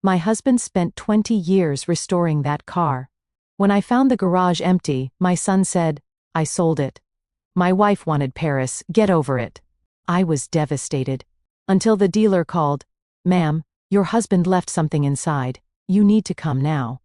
My husband spent 20 years restoring that car. When I found the garage empty, my son said, "I sold it. My wife wanted Paris, get over it." I was devastated. Until the dealer called, "Ma'am, your husband left something inside. You need to come now."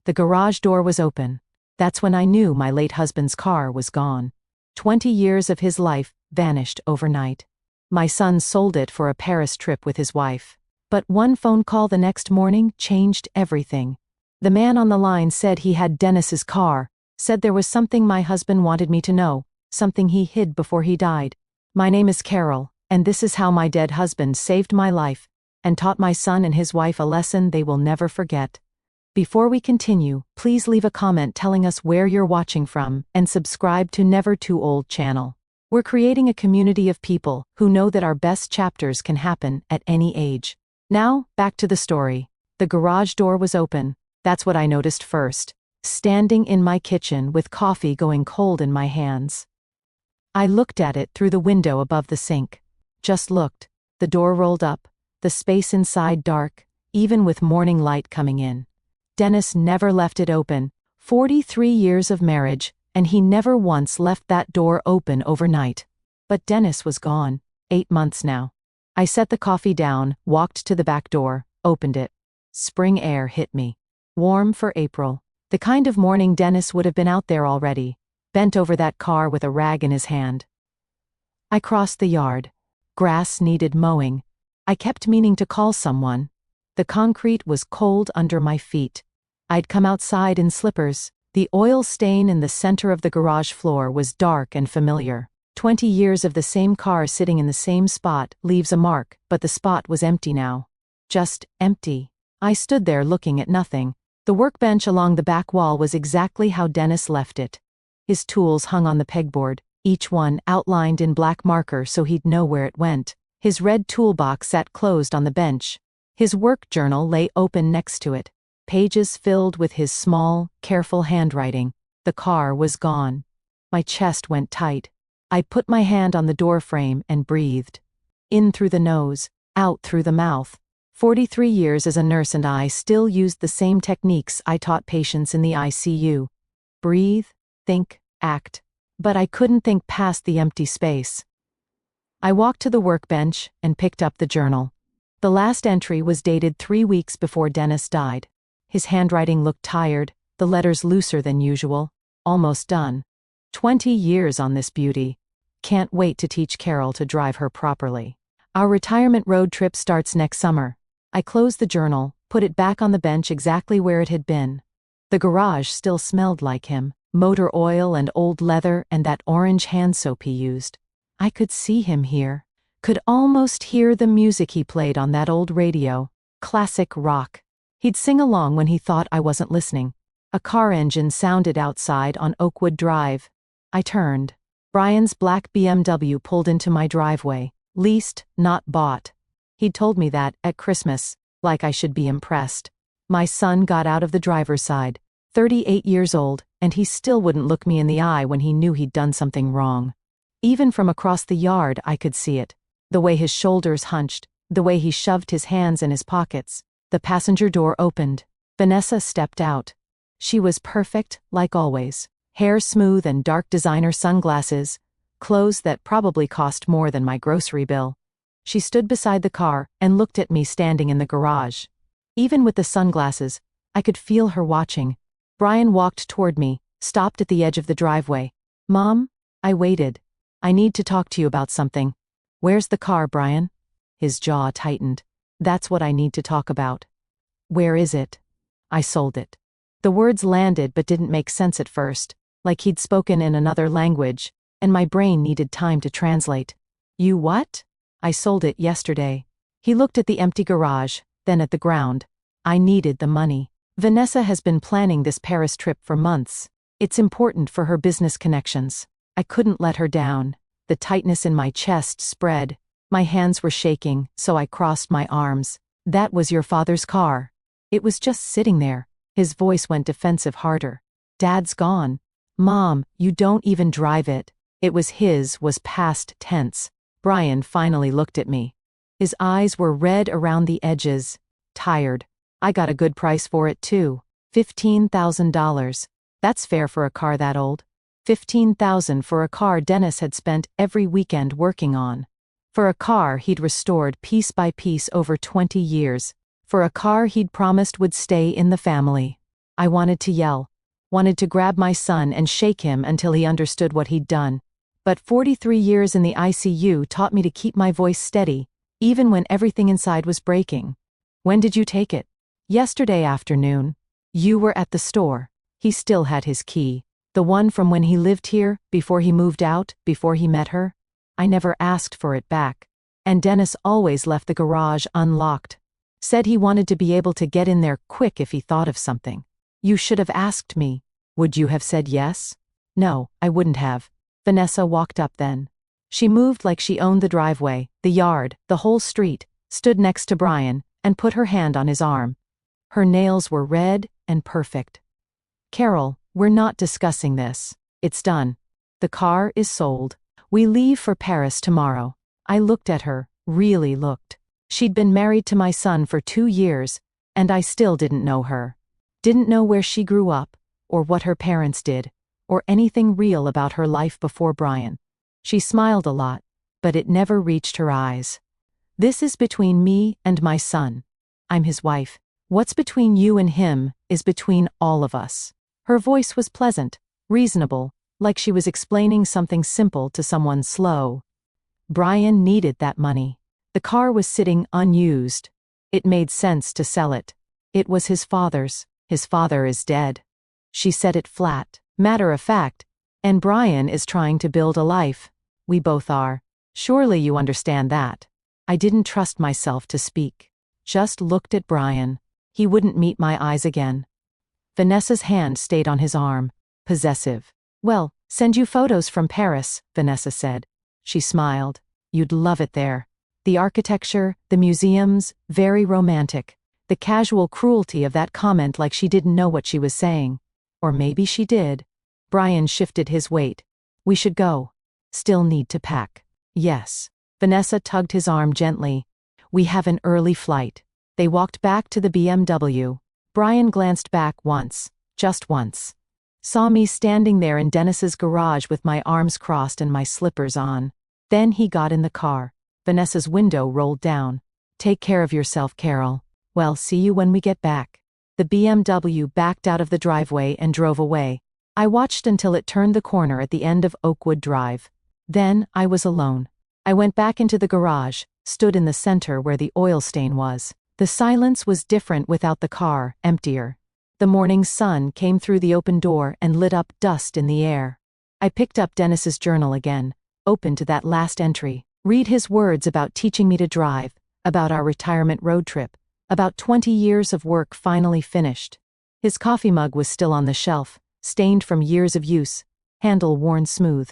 The garage door was open. That's when I knew my late husband's car was gone. 20 years of his life vanished overnight. My son sold it for a Paris trip with his wife. But one phone call the next morning changed everything. The man on the line said he had Dennis's car, said there was something my husband wanted me to know, something he hid before he died. "My name is Carol, and this is how my dead husband saved my life and taught my son and his wife a lesson they will never forget." Before we continue, please leave a comment telling us where you're watching from and subscribe to Never Too Old channel. We're creating a community of people who know that our best chapters can happen at any age. Now, back to the story. The garage door was open. That's what I noticed first, standing in my kitchen with coffee going cold in my hands. I looked at it through the window above the sink. Just looked. The door rolled up, the space inside dark, even with morning light coming in. Dennis never left it open. 43 years of marriage, and he never once left that door open overnight. But Dennis was gone. 8 months now. I set the coffee down, walked to the back door, opened it. Spring air hit me. Warm for April. The kind of morning Dennis would have been out there already, bent over that car with a rag in his hand. I crossed the yard. Grass needed mowing. I kept meaning to call someone. The concrete was cold under my feet. I'd come outside in slippers. The oil stain in the center of the garage floor was dark and familiar. 20 years of the same car sitting in the same spot leaves a mark, but the spot was empty now. Just empty. I stood there looking at nothing. The workbench along the back wall was exactly how Dennis left it. His tools hung on the pegboard, each one outlined in black marker so he'd know where it went. His red toolbox sat closed on the bench. His work journal lay open next to it, pages filled with his small, careful handwriting. The car was gone. My chest went tight. I put my hand on the door frame and breathed. In through the nose, out through the mouth. 43 years as a nurse and I still used the same techniques I taught patients in the ICU. Breathe, think, act. But I couldn't think past the empty space. I walked to the workbench and picked up the journal. The last entry was dated 3 weeks before Dennis died. His handwriting looked tired, the letters looser than usual. Almost done. 20 years on this beauty. Can't wait to teach Carol to drive her properly. Our retirement road trip starts next summer. I closed the journal, put it back on the bench exactly where it had been. The garage still smelled like him, motor oil and old leather and that orange hand soap he used. I could see him here, could almost hear the music he played on that old radio, classic rock. He'd sing along when he thought I wasn't listening. A car engine sounded outside on Oakwood Drive. I turned. Brian's black BMW pulled into my driveway. Leased, not bought. He'd told me that at Christmas, like I should be impressed. My son got out of the driver's side, 38 years old, and he still wouldn't look me in the eye when he knew he'd done something wrong. Even from across the yard I could see it. The way his shoulders hunched, the way he shoved his hands in his pockets. The passenger door opened. Vanessa stepped out. She was perfect, like always. Hair smooth and dark designer sunglasses. Clothes that probably cost more than my grocery bill. She stood beside the car and looked at me standing in the garage. Even with the sunglasses, I could feel her watching. Brian walked toward me, stopped at the edge of the driveway. "Mom?" I waited. "I need to talk to you about something." "Where's the car, Brian?" His jaw tightened. "That's what I need to talk about." "Where is it?" "I sold it." The words landed but didn't make sense at first, like he'd spoken in another language, and my brain needed time to translate. "You what?" "I sold it yesterday." He looked at the empty garage, then at the ground. "I needed the money. Vanessa has been planning this Paris trip for months. It's important for her business connections. I couldn't let her down." The tightness in my chest spread. My hands were shaking, so I crossed my arms. "That was your father's car." It was just sitting there. His voice went defensive harder. "Dad's gone." "Mom, you don't even drive it." It was his was past tense. Brian finally looked at me. His eyes were red around the edges. Tired. I got a good price for it too. $15,000. That's fair for a car that old. $15,000 for a car Dennis had spent every weekend working on. For a car he'd restored piece by piece over 20 years. For a car he'd promised would stay in the family. I wanted to yell. Wanted to grab my son and shake him until he understood what he'd done. But 43 years in the ICU taught me to keep my voice steady, even when everything inside was breaking. When did you take it? Yesterday afternoon. You were at the store. He still had his key. The one from when he lived here, before he moved out, before he met her. I never asked for it back. And Dennis always left the garage unlocked. Said he wanted to be able to get in there quick if he thought of something. You should have asked me. Would you have said yes? No, I wouldn't have. Vanessa walked up then. She moved like she owned the driveway, the yard, the whole street, stood next to Brian, and put her hand on his arm. Her nails were red and perfect. Carol, we're not discussing this. It's done. The car is sold. We leave for Paris tomorrow. I looked at her, really looked. She'd been married to my son for 2 years, and I still didn't know her. Didn't know where she grew up, or what her parents did, or anything real about her life before Brian. She smiled a lot, but it never reached her eyes. This is between me and my son. I'm his wife. What's between you and him is between all of us. Her voice was pleasant, reasonable, like she was explaining something simple to someone slow. Brian needed that money. The car was sitting unused. It made sense to sell it. It was his father's. His father is dead. She said it flat, matter of fact, and Brian is trying to build a life. We both are. Surely you understand that. I didn't trust myself to speak. Just looked at Brian. He wouldn't meet my eyes again. Vanessa's hand stayed on his arm, possessive. Well, send you photos from Paris, Vanessa said. She smiled. You'd love it there. The architecture, the museums, very romantic. The casual cruelty of that comment like she didn't know what she was saying. Or maybe she did. Brian shifted his weight. We should go. Still need to pack. Yes. Vanessa tugged his arm gently. We have an early flight. They walked back to the BMW. Brian glanced back once, just once. Saw me standing there in Dennis's garage with my arms crossed and my slippers on. Then he got in the car. Vanessa's window rolled down. Take care of yourself, Carol. Well, see you when we get back. The BMW backed out of the driveway and drove away. I watched until it turned the corner at the end of Oakwood Drive. Then I was alone. I went back into the garage, stood in the center where the oil stain was. The silence was different without the car, emptier. The morning sun came through the open door and lit up dust in the air. I picked up Dennis's journal again, opened to that last entry. Read his words about teaching me to drive, about our retirement road trip, about 20 years of work finally finished. His coffee mug was still on the shelf, stained from years of use, handle worn smooth.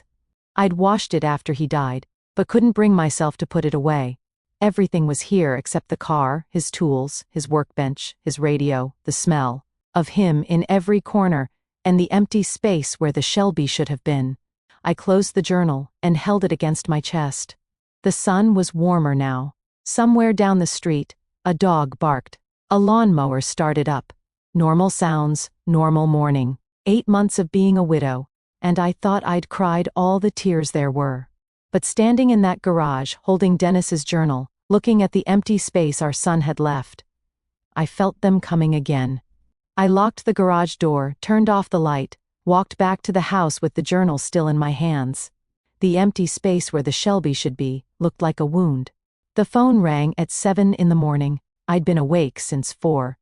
I'd washed it after he died, but couldn't bring myself to put it away. Everything was here except the car, his tools, his workbench, his radio, the smell of him in every corner, and the empty space where the Shelby should have been. I closed the journal and held it against my chest. The sun was warmer now. Somewhere down the street, a dog barked. A lawnmower started up. Normal sounds, normal morning. 8 months of being a widow, and I thought I'd cried all the tears there were. But standing in that garage, holding Dennis's journal, looking at the empty space our son had left, I felt them coming again. I locked the garage door, turned off the light, walked back to the house with the journal still in my hands. The empty space where the Shelby should be looked like a wound. The phone rang at 7 in the morning. I'd been awake since 4.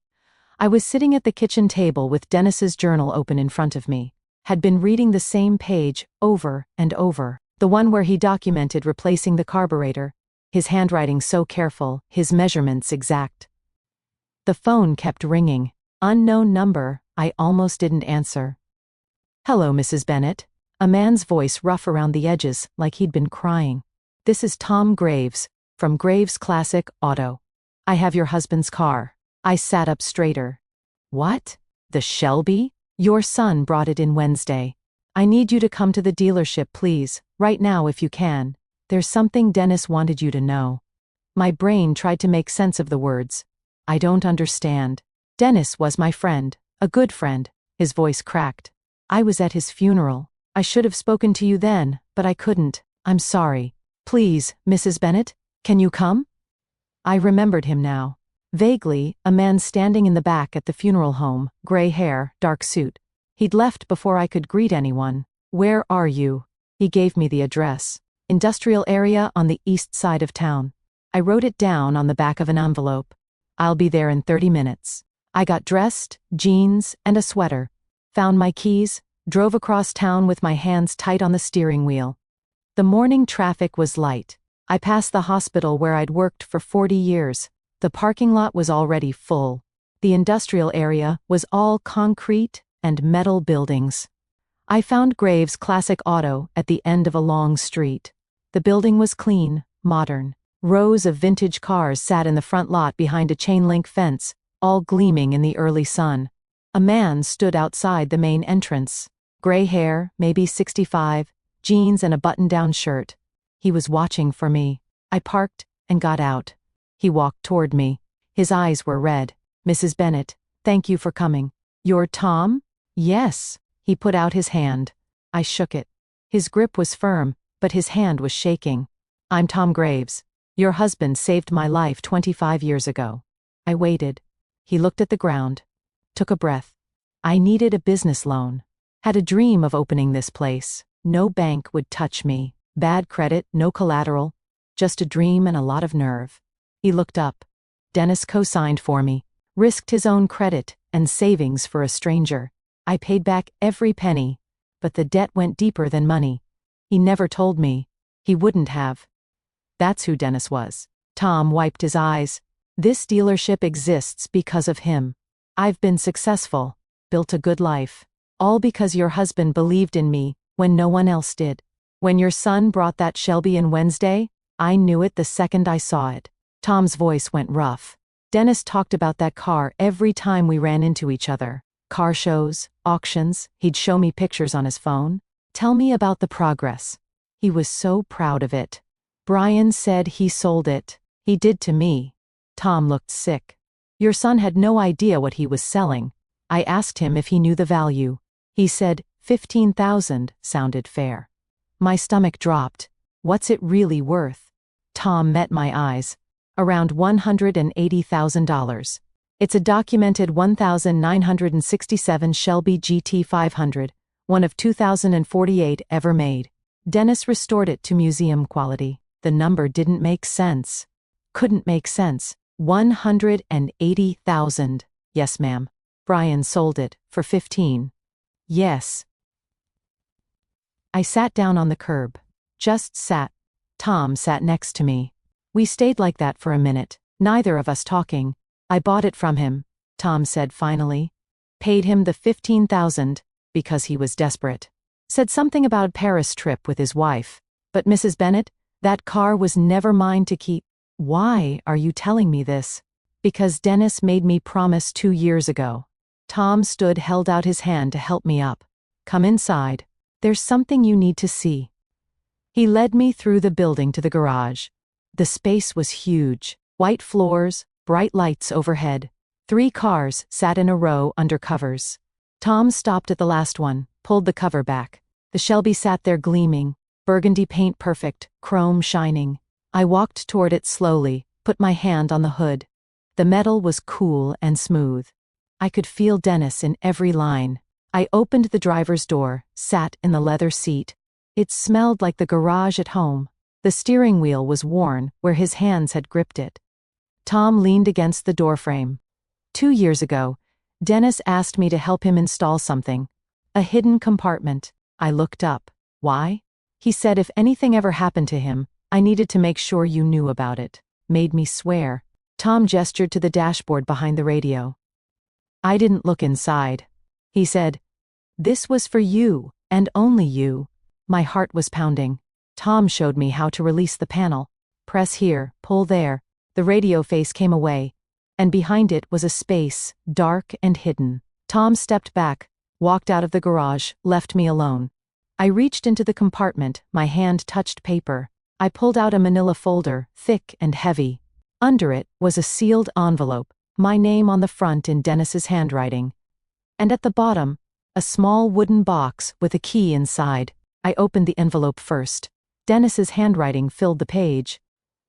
I was sitting at the kitchen table with Dennis's journal open in front of me. Had been reading the same page over and over. The one where he documented replacing the carburetor. His handwriting so careful, his measurements exact. The phone kept ringing. Unknown number. I almost didn't answer. Hello, Mrs. Bennett. A man's voice rough around the edges, like he'd been crying. This is Tom Graves, from Graves Classic Auto. I have your husband's car. I sat up straighter. What? The Shelby? Your son brought it in Wednesday. I need you to come to the dealership, please, right now if you can. There's something Dennis wanted you to know. My brain tried to make sense of the words. I don't understand. Dennis was my friend, a good friend. His voice cracked. I was at his funeral. I should have spoken to you then, but I couldn't. I'm sorry. Please, Mrs. Bennet, can you come? I remembered him now. Vaguely, a man standing in the back at the funeral home, gray hair, dark suit. He'd left before I could greet anyone. Where are you? He gave me the address. Industrial area on the east side of town. I wrote it down on the back of an envelope. I'll be there in 30 minutes. I got dressed, jeans, and a sweater. Found my keys, drove across town with my hands tight on the steering wheel. The morning traffic was light. I passed the hospital where I'd worked for 40 years. The parking lot was already full. The industrial area was all concrete and metal buildings. I found Graves' Classic Auto at the end of a long street. The building was clean, modern. Rows of vintage cars sat in the front lot behind a chain-link fence, all gleaming in the early sun. A man stood outside the main entrance. Gray hair, maybe 65, jeans and a button-down shirt. He was watching for me. I parked and got out. He walked toward me. His eyes were red. Mrs. Bennet, thank you for coming. You're Tom? Yes. He put out his hand. I shook it. His grip was firm, but his hand was shaking. I'm Tom Graves. Your husband saved my life 25 years ago. I waited. He looked at the ground. Took a breath. I needed a business loan. Had a dream of opening this place. No bank would touch me. Bad credit, no collateral. Just a dream and a lot of nerve. He looked up. Dennis co-signed for me. Risked his own credit and savings for a stranger. I paid back every penny, but the debt went deeper than money. He never told me. He wouldn't have. That's who Dennis was. Tom wiped his eyes. This dealership exists because of him. I've been successful, built a good life. All because your husband believed in me when no one else did. When your son brought that Shelby in Wednesday, I knew it the second I saw it. Tom's voice went rough. Dennis talked about that car every time we ran into each other. Car shows, auctions, he'd show me pictures on his phone. Tell me about the progress. He was so proud of it. Brian said he sold it. He did to me. Tom looked sick. Your son had no idea what he was selling. I asked him if he knew the value. He said, 15,000 sounded fair. My stomach dropped. What's it really worth? Tom met my eyes. Around $180,000. It's a documented 1967 Shelby GT 500, one of 2,048 ever made. Dennis restored it to museum quality. The number didn't make sense. Couldn't make sense. 180,000. Yes, ma'am. Brian sold it for 15. Yes. I sat down on the curb. Just sat. Tom sat next to me. We stayed like that for a minute, neither of us talking. I bought it from him, Tom said finally. Paid him the 15,000 because he was desperate. Said something about a Paris trip with his wife. But Mrs. Bennet, that car was never mine to keep. Why are you telling me this? Because Dennis made me promise 2 years ago. Tom stood, held out his hand to help me up. Come inside. There's something you need to see. He led me through the building to the garage. The space was huge. White floors, bright lights overhead. 3 cars sat in a row under covers. Tom stopped at the last one, pulled the cover back. The Shelby sat there gleaming, burgundy paint perfect, chrome shining. I walked toward it slowly, put my hand on the hood. The metal was cool and smooth. I could feel Dennis in every line. I opened the driver's door, sat in the leather seat. It smelled like the garage at home. The steering wheel was worn where his hands had gripped it. Tom leaned against the doorframe. 2 years ago, Dennis asked me to help him install something. A hidden compartment. I looked up. Why? He said if anything ever happened to him, I needed to make sure you knew about it. Made me swear. Tom gestured to the dashboard behind the radio. I didn't look inside. He said, "This was for you, and only you." My heart was pounding. Tom showed me how to release the panel. Press here, pull there. The radio face came away, and behind it was a space, dark and hidden. Tom stepped back, walked out of the garage, left me alone. I reached into the compartment, my hand touched paper. I pulled out a manila folder, thick and heavy. Under it was a sealed envelope, My name on the front in Dennis's handwriting. And at the bottom, a small wooden box with a key inside. I opened the envelope first. Dennis's handwriting filled the page.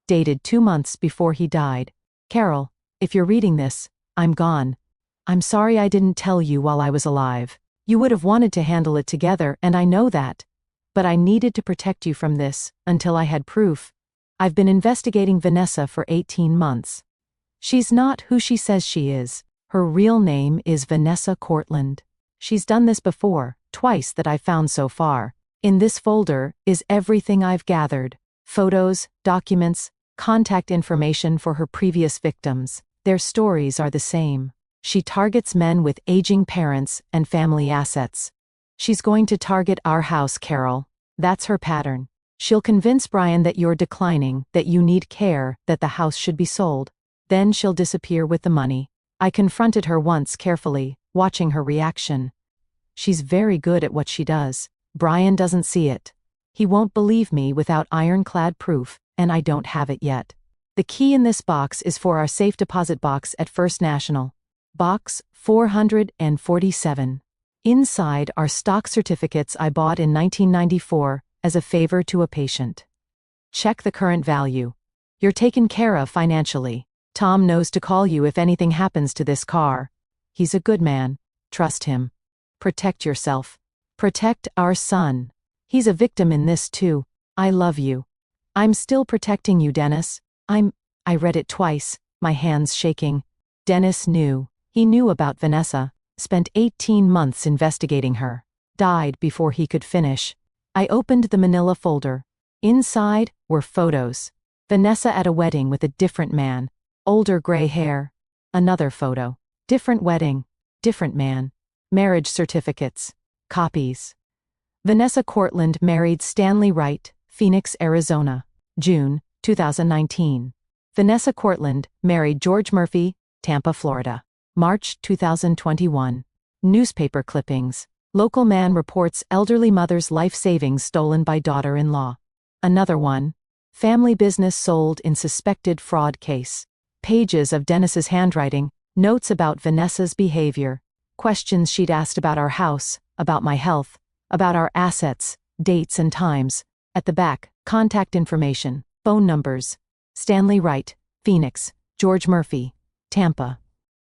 Dated 2 months before he died. Carol, if you're reading this, I'm gone. I'm sorry I didn't tell you while I was alive. You would have wanted to handle it together, and I know that. But I needed to protect you from this, until I had proof. I've been investigating Vanessa for 18 months. She's not who she says she is. Her real name is Vanessa Cortland. She's done this before, twice that I've found so far. In this folder is everything I've gathered. Photos, documents, contact information for her previous victims. Their stories are the same. She targets men with aging parents and family assets. She's going to target our house, Carol. That's her pattern. She'll convince Brian that you're declining, that you need care, that the house should be sold. Then she'll disappear with the money. I confronted her once carefully, watching her reaction. She's very good at what she does. Brian doesn't see it. He won't believe me without ironclad proof, and I don't have it yet. The key in this box is for our safe deposit box at First National. Box 447. Inside are stock certificates I bought in 1994 as a favor to a patient. Check the current value. You're taken care of financially. Tom knows to call you if anything happens to this car. He's a good man. Trust him. Protect yourself. Protect our son. He's a victim in this too. I love you. I'm still protecting you, Dennis. I read it twice, my hands shaking. Dennis knew. He knew about Vanessa. Spent 18 months investigating her. Died before he could finish. I opened the manila folder. Inside were photos. Vanessa at a wedding with a different man. Older gray hair. Another photo. Different wedding. Different man. Marriage certificates. Copies. Vanessa Cortland married Stanley Wright, Phoenix, Arizona. June, 2019. Vanessa Cortland married George Murphy, Tampa, Florida. March 2021. Newspaper clippings. Local man reports elderly mother's life savings stolen by daughter-in-law. Another one. Family business sold in suspected fraud case. Pages of Dennis's handwriting, notes about Vanessa's behavior, questions she'd asked about our house, about my health, about our assets, dates and times. At the back, contact information, phone numbers. Stanley Wright, Phoenix. George Murphy, Tampa.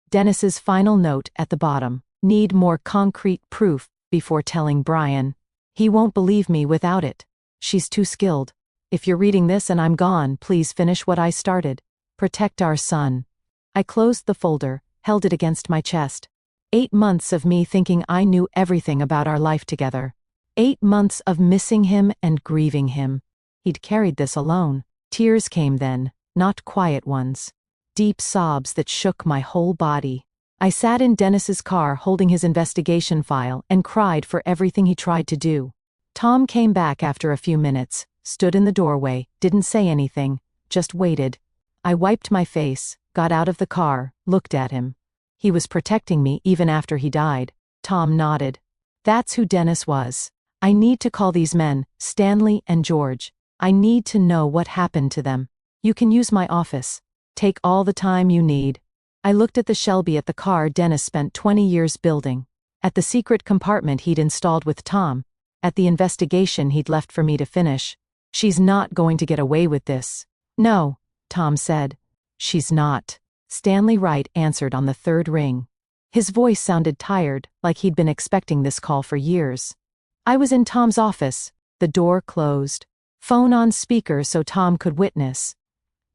Dennis's final note at the bottom. Need more concrete proof before telling Brian. He won't believe me without it. She's too skilled. If you're reading this and I'm gone, please finish what I started. Protect our son. I closed the folder, held it against my chest. 8 months of me thinking I knew everything about our life together. 8 months of missing him and grieving him. He'd carried this alone. Tears came then, not quiet ones. Deep sobs that shook my whole body. I sat in Dennis's car holding his investigation file and cried for everything he tried to do. Tom came back after a few minutes, stood in the doorway, didn't say anything, just waited. I wiped my face, got out of the car, looked at him. He was protecting me even after he died. Tom nodded. That's who Dennis was. I need to call these men, Stanley and George. I need to know what happened to them. You can use my office. Take all the time you need. I looked at the Shelby at the car Dennis spent 20 years building. At the secret compartment he'd installed with Tom. At the investigation he'd left for me to finish. She's not going to get away with this. No, Tom said. She's not. Stanley Wright answered on the third ring. His voice sounded tired, like he'd been expecting this call for years. I was in Tom's office. The door closed. Phone on speaker so Tom could witness.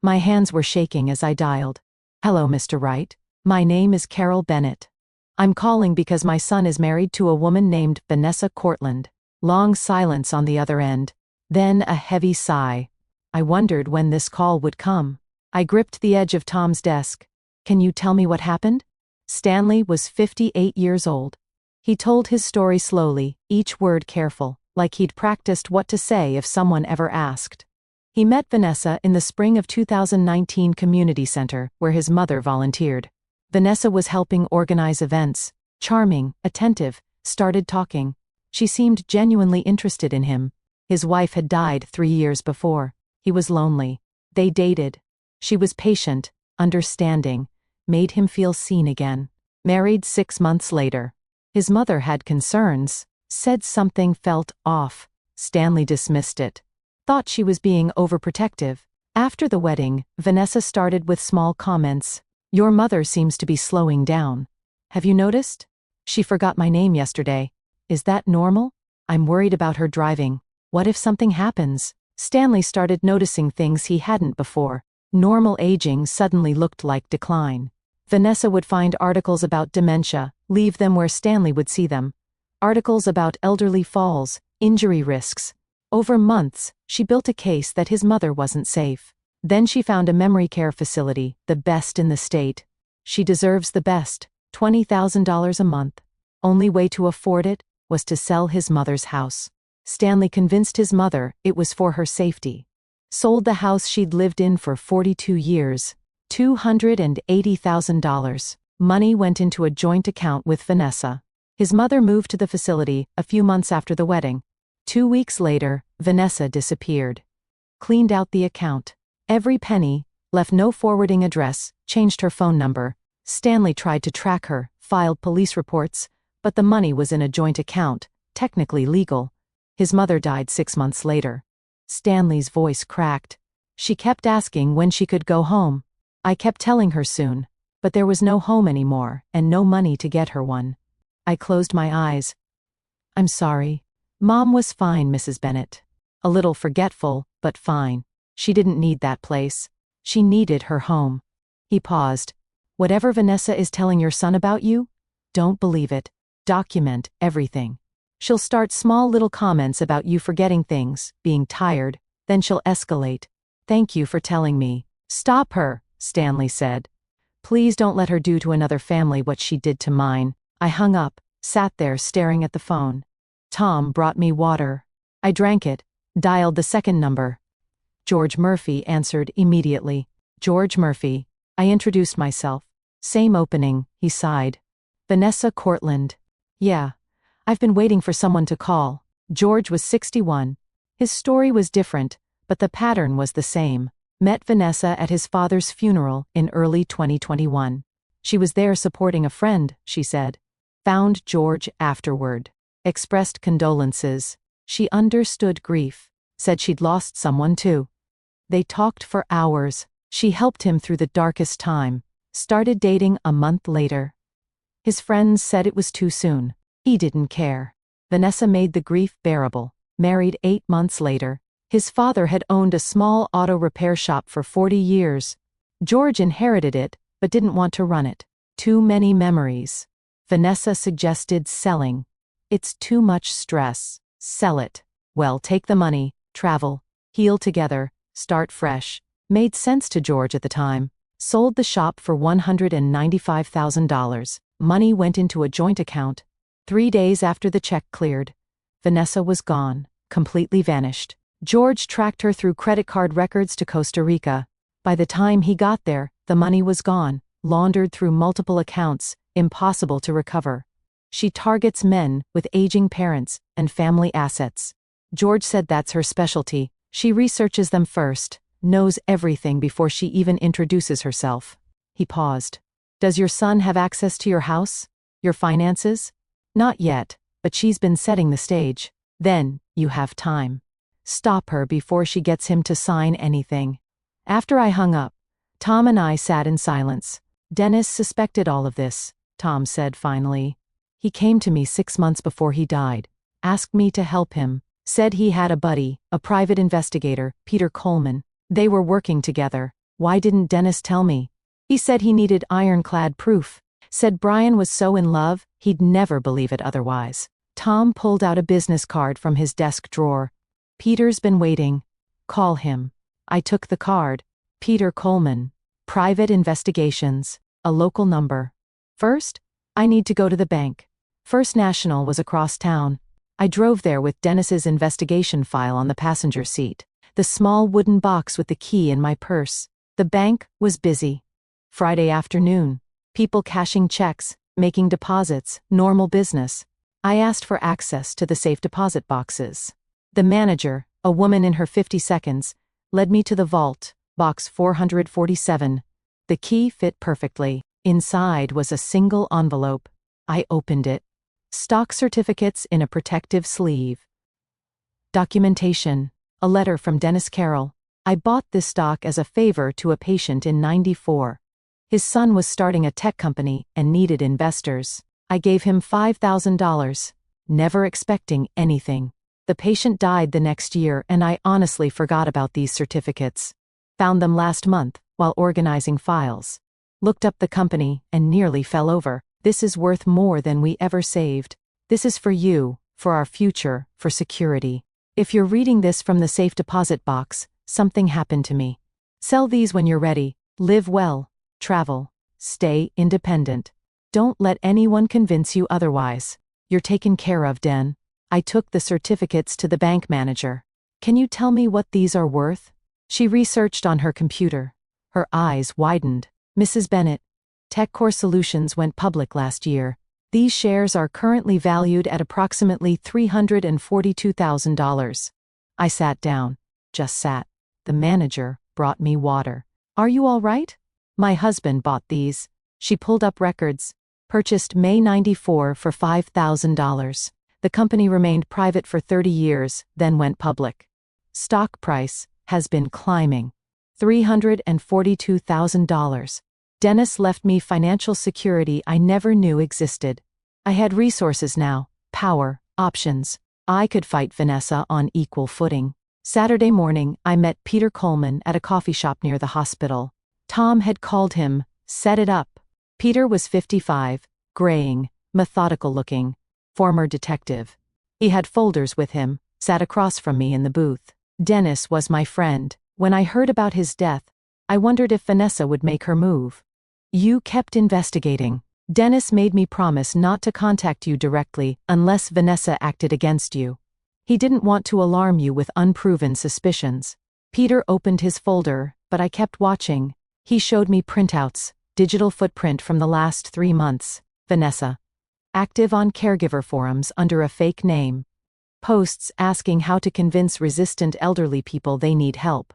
My hands were shaking as I dialed. Hello, Mr. Wright. My name is Carol Bennett. I'm calling because my son is married to a woman named Vanessa Cortland. Long silence on the other end. Then a heavy sigh. I wondered when this call would come. I gripped the edge of Tom's desk. Can you tell me what happened? Stanley was 58 years old. He told his story slowly, each word careful, like he'd practiced what to say if someone ever asked. He met Vanessa in the spring of 2019 community center, where his mother volunteered. Vanessa was helping organize events. Charming, attentive, started talking. She seemed genuinely interested in him. His wife had died 3 years before. He was lonely. They dated. She was patient, understanding. made him feel seen again. Married 6 months later. His mother had concerns, said something felt off. Stanley dismissed it. Thought she was being overprotective. After the wedding, Vanessa started with small comments. Your mother seems to be slowing down. Have you noticed? She forgot my name yesterday. Is that normal? I'm worried about her driving. What if something happens? Stanley started noticing things he hadn't before. Normal aging suddenly looked like decline. Vanessa would find articles about dementia, leave them where Stanley would see them. Articles about elderly falls, injury risks. Over months, she built a case that his mother wasn't safe. Then she found a memory care facility, the best in the state. She deserves the best, $20,000 a month. Only way to afford it was to sell his mother's house. Stanley convinced his mother it was for her safety. Sold the house she'd lived in for 42 years. $280,000. Money went into a joint account with Vanessa. His mother moved to the facility a few months after the wedding. 2 weeks later, Vanessa disappeared. Cleaned out the account. Every penny, left no forwarding address, changed her phone number. Stanley tried to track her, filed police reports, but the money was in a joint account, technically legal. His mother died 6 months later. Stanley's voice cracked. She kept asking when she could go home. I kept telling her soon, but there was no home anymore and no money to get her one. I closed my eyes. I'm sorry. Mom was fine, Mrs. Bennett. A little forgetful, but fine. She didn't need that place. She needed her home. He paused. Whatever Vanessa is telling your son about you, don't believe it. Document everything. She'll start small little comments about you forgetting things, being tired, then she'll escalate. Thank you for telling me. Stop her, Stanley said. Please don't let her do to another family what she did to mine. I hung up, sat there staring at the phone. Tom brought me water. I drank it, dialed the second number. George Murphy answered immediately. George Murphy. I introduced myself. Same opening, he sighed. Vanessa Cortland. Yeah. I've been waiting for someone to call. George was 61. His story was different, but the pattern was the same. Met Vanessa at his father's funeral in early 2021. She was there supporting a friend, she said. Found George afterward. Expressed condolences. She understood grief. Said she'd lost someone too. They talked for hours. She helped him through the darkest time. Started dating a month later. His friends said it was too soon. He didn't care. Vanessa made the grief bearable. Married 8 months later. His father had owned a small auto repair shop for 40 years. George inherited it, but didn't want to run it. Too many memories. Vanessa suggested selling. It's too much stress. Sell it. Well, take the money, travel, heal together, start fresh. Made sense to George at the time. Sold the shop for $195,000. Money went into a joint account. 3 days after the check cleared, Vanessa was gone, completely vanished. George tracked her through credit card records to Costa Rica. By the time he got there, the money was gone, laundered through multiple accounts, impossible to recover. She targets men with aging parents and family assets. George said that's her specialty. She researches them first, knows everything before she even introduces herself. He paused. Does your son have access to your house? Your finances? Not yet, but she's been setting the stage. Then, you have time. Stop her before she gets him to sign anything. After I hung up, Tom and I sat in silence. Dennis suspected all of this, Tom said finally. He came to me 6 months before he died, asked me to help him, said he had a buddy, a private investigator, Peter Coleman. They were working together. Why didn't Dennis tell me? He said he needed ironclad proof. Said Brian was so in love, he'd never believe it otherwise. Tom pulled out a business card from his desk drawer. Peter's been waiting. Call him. I took the card. Peter Coleman. Private Investigations. A local number. First, I need to go to the bank. First National was across town. I drove there with Dennis's investigation file on the passenger seat. The small wooden box with the key in my purse. The bank was busy. Friday afternoon. People cashing checks, making deposits, normal business. I asked for access to the safe deposit boxes. The manager, a woman in her 50s, led me to the vault, box 447. The key fit perfectly. Inside was a single envelope. I opened it. Stock certificates in a protective sleeve. Documentation. A letter from Dennis Carroll. I bought this stock as a favor to a patient in '94. His son was starting a tech company and needed investors. I gave him $5,000, never expecting anything. The patient died the next year and I honestly forgot about these certificates. Found them last month while organizing files. Looked up the company and nearly fell over. This is worth more than we ever saved. This is for you, for our future, for security. If you're reading this from the safe deposit box, something happened to me. Sell these when you're ready. Live well. Travel. Stay independent. Don't let anyone convince you otherwise. You're taken care of, Den. I took the certificates to the bank manager. Can you tell me what these are worth? She researched on her computer. Her eyes widened. Mrs. Bennett, TechCore Solutions went public last year. These shares are currently valued at approximately $342,000. I sat down. Just sat. The manager brought me water. Are you all right? My husband bought these. She pulled up records. Purchased May '94 for $5,000. The company remained private for 30 years, then went public. Stock price has been climbing. $342,000. Dennis left me financial security I never knew existed. I had resources now, power, options. I could fight Vanessa on equal footing. Saturday morning, I met Peter Coleman at a coffee shop near the hospital. Tom had called him, set it up. Peter was 55, graying, methodical looking, former detective. He had folders with him, sat across from me in the booth. Dennis was my friend. When I heard about his death, I wondered if Vanessa would make her move. You kept investigating. Dennis made me promise not to contact you directly unless Vanessa acted against you. He didn't want to alarm you with unproven suspicions. Peter opened his folder, but I kept watching. He showed me printouts, digital footprint from the last 3 months. Vanessa. Active on caregiver forums under a fake name. Posts asking how to convince resistant elderly people they need help.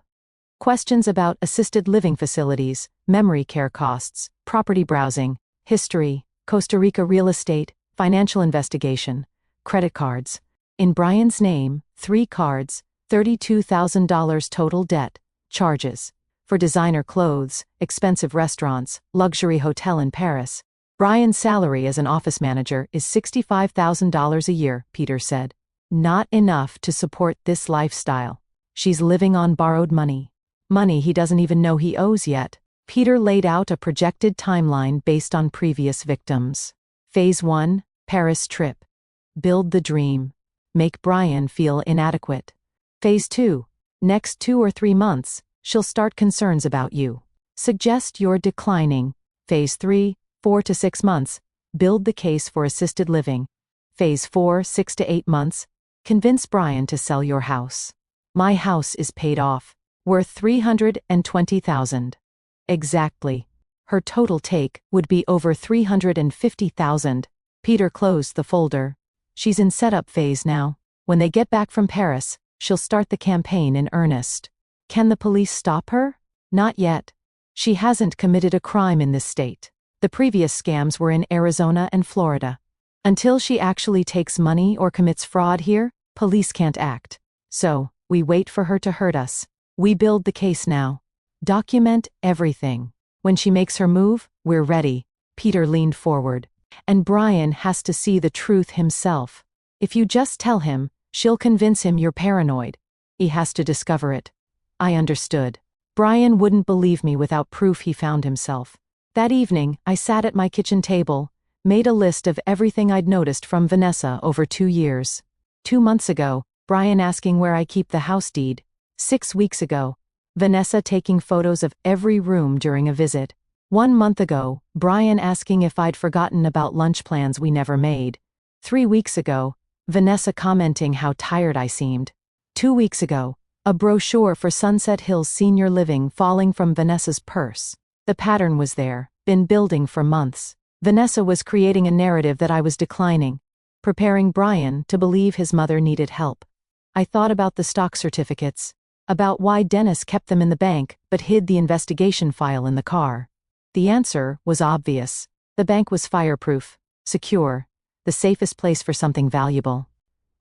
Questions about assisted living facilities, memory care costs, property browsing, history, Costa Rica real estate, financial investigation, credit cards. In Brian's name, 3 cards, $32,000 total debt, charges. For designer clothes, expensive restaurants, luxury hotel in Paris. Brian's salary as an office manager is $65,000 a year, Peter said. Not enough to support this lifestyle. She's living on borrowed money. Money he doesn't even know he owes yet. Peter laid out a projected timeline based on previous victims. Phase 1, Paris trip. Build the dream. Make Brian feel inadequate. Phase 2, next 2 or 3 months, she'll start concerns about you. Suggest you're declining. Phase 3, 4 to 6 months, build the case for assisted living. Phase 4, 6 to 8 months, convince Brian to sell your house. My house is paid off, worth $320,000. Exactly. Her total take would be over $350,000. Peter closed the folder. She's in setup phase now. When they get back from Paris, she'll start the campaign in earnest. Can the police stop her? Not yet. She hasn't committed a crime in this state. The previous scams were in Arizona and Florida. Until she actually takes money or commits fraud here, police can't act. So, we wait for her to hurt us. We build the case now. Document everything. When she makes her move, we're ready. Peter leaned forward. And Brian has to see the truth himself. If you just tell him, she'll convince him you're paranoid. He has to discover it. I understood. Brian wouldn't believe me without proof he found himself. That evening, I sat at my kitchen table, made a list of everything I'd noticed from Vanessa over 2 years. 2 months ago, Brian asking where I keep the house deed. 6 weeks ago, Vanessa taking photos of every room during a visit. 1 month ago, Brian asking if I'd forgotten about lunch plans we never made. 3 weeks ago, Vanessa commenting how tired I seemed. 2 weeks ago, a brochure for Sunset Hills Senior Living falling from Vanessa's purse. The pattern was there, been building for months. Vanessa was creating a narrative that I was declining, preparing Brian to believe his mother needed help. I thought about the stock certificates, about why Dennis kept them in the bank but hid the investigation file in the car. The answer was obvious. The bank was fireproof, secure, the safest place for something valuable.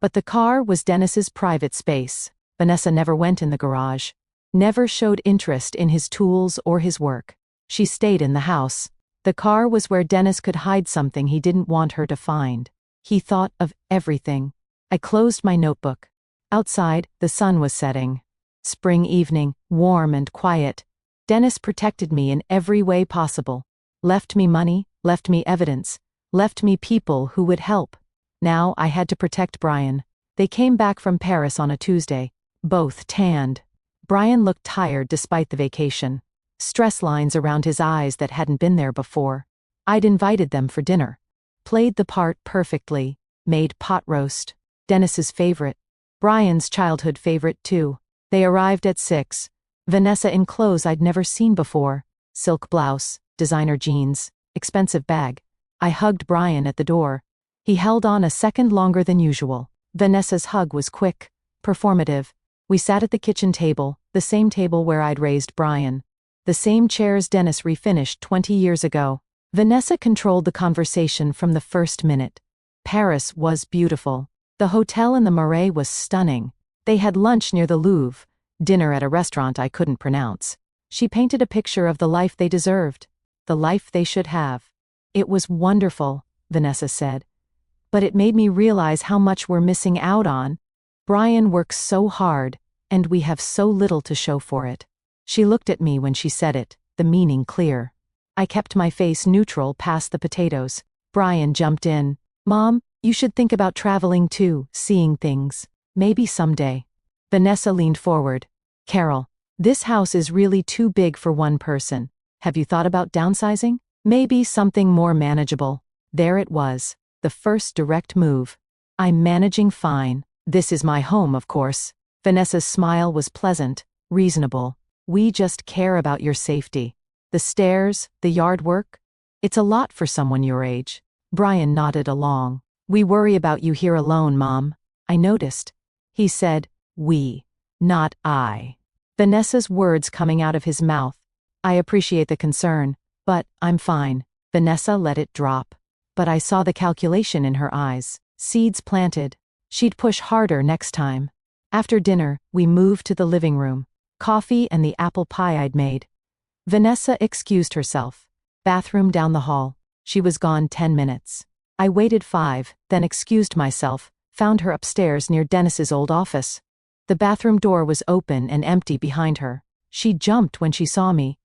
But the car was Dennis's private space. Vanessa never went in the garage, never showed interest in his tools or his work. She stayed in the house. The car was where Dennis could hide something he didn't want her to find. He thought of everything. I closed my notebook. Outside, the sun was setting. Spring evening, warm and quiet. Dennis protected me in every way possible. Left me money, left me evidence, left me people who would help. Now I had to protect Brian. They came back from Paris on a Tuesday, both tanned. Brian looked tired despite the vacation. Stress lines around his eyes that hadn't been there before. I'd invited them for dinner. Played the part perfectly. Made pot roast. Dennis's favorite. Brian's childhood favorite too. They arrived at 6. Vanessa in clothes I'd never seen before. Silk blouse, designer jeans, expensive bag. I hugged Brian at the door. He held on a second longer than usual. Vanessa's hug was quick, performative. We sat at the kitchen table, the same table where I'd raised Brian. The same chairs Dennis refinished 20 years ago. Vanessa controlled the conversation from the first minute. Paris was beautiful. The hotel in the Marais was stunning. They had lunch near the Louvre, dinner at a restaurant I couldn't pronounce. She painted a picture of the life they deserved, the life they should have. It was wonderful, Vanessa said. But it made me realize how much we're missing out on. Brian works so hard, and we have so little to show for it. She looked at me when she said it, the meaning clear. I kept my face neutral past the potatoes. Brian jumped in. Mom, you should think about traveling too, seeing things. Maybe someday. Vanessa leaned forward. Carol, this house is really too big for one person. Have you thought about downsizing? Maybe something more manageable. There it was, the first direct move. I'm managing fine. This is my home, of course. Vanessa's smile was pleasant, reasonable. We just care about your safety. The stairs, the yard work. It's a lot for someone your age. Brian nodded along. We worry about you here alone, Mom. I noticed. He said, we, not I. Vanessa's words coming out of his mouth. I appreciate the concern, but I'm fine. Vanessa let it drop. But I saw the calculation in her eyes. Seeds planted. She'd push harder next time. After dinner, we moved to the living room. Coffee and the apple pie I'd made. Vanessa excused herself. Bathroom down the hall. She was gone 10 minutes. I waited 5, then excused myself, found her upstairs near Dennis's old office. The bathroom door was open and empty behind her. She jumped when she saw me.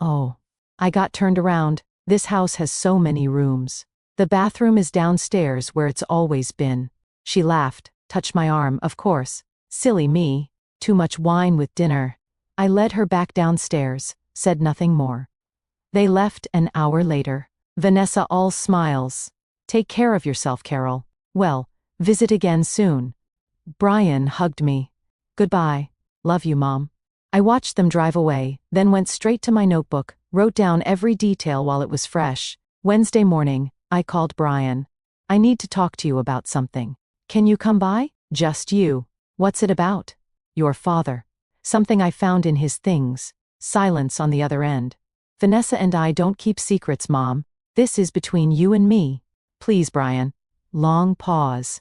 Oh. I got turned around. This house has so many rooms. The bathroom is downstairs where it's always been. She laughed, touched my arm, of course. Silly me. Too much wine with dinner. I led her back downstairs, said nothing more. They left an hour later. Vanessa all smiles. Take care of yourself, Carol. Well, visit again soon. Brian hugged me. Goodbye. Love you, Mom. I watched them drive away, then went straight to my notebook, wrote down every detail while it was fresh. Wednesday morning, I called Brian. I need to talk to you about something. Can you come by? Just you. What's it about? Your father. Something I found in his things. Silence on the other end. Vanessa and I don't keep secrets, Mom. This is between you and me. Please, Brian. Long pause.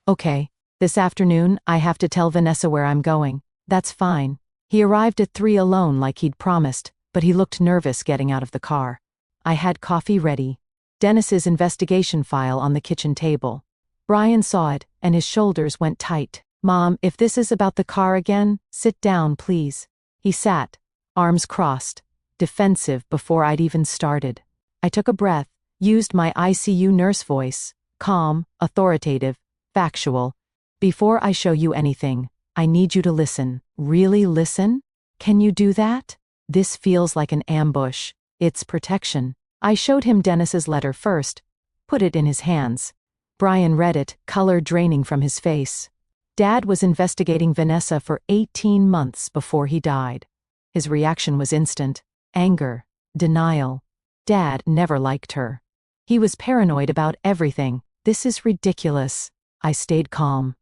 Okay. This afternoon, I have to tell Vanessa where I'm going. That's fine. He arrived at 3 alone like he'd promised, but he looked nervous getting out of the car. I had coffee ready. Dennis's investigation file on the kitchen table. Brian saw it, and his shoulders went tight. Mom, if this is about the car again, sit down, please. He sat, arms crossed, defensive before I'd even started. I took a breath, used my ICU nurse voice, calm, authoritative, factual. Before I show you anything, I need you to listen. Really listen? Can you do that? This feels like an ambush. It's protection. I showed him Dennis's letter first, put it in his hands. Brian read it, color draining from his face. Dad was investigating Vanessa for 18 months before he died. His reaction was instant. Anger. Denial. Dad never liked her. He was paranoid about everything. This is ridiculous. I stayed calm.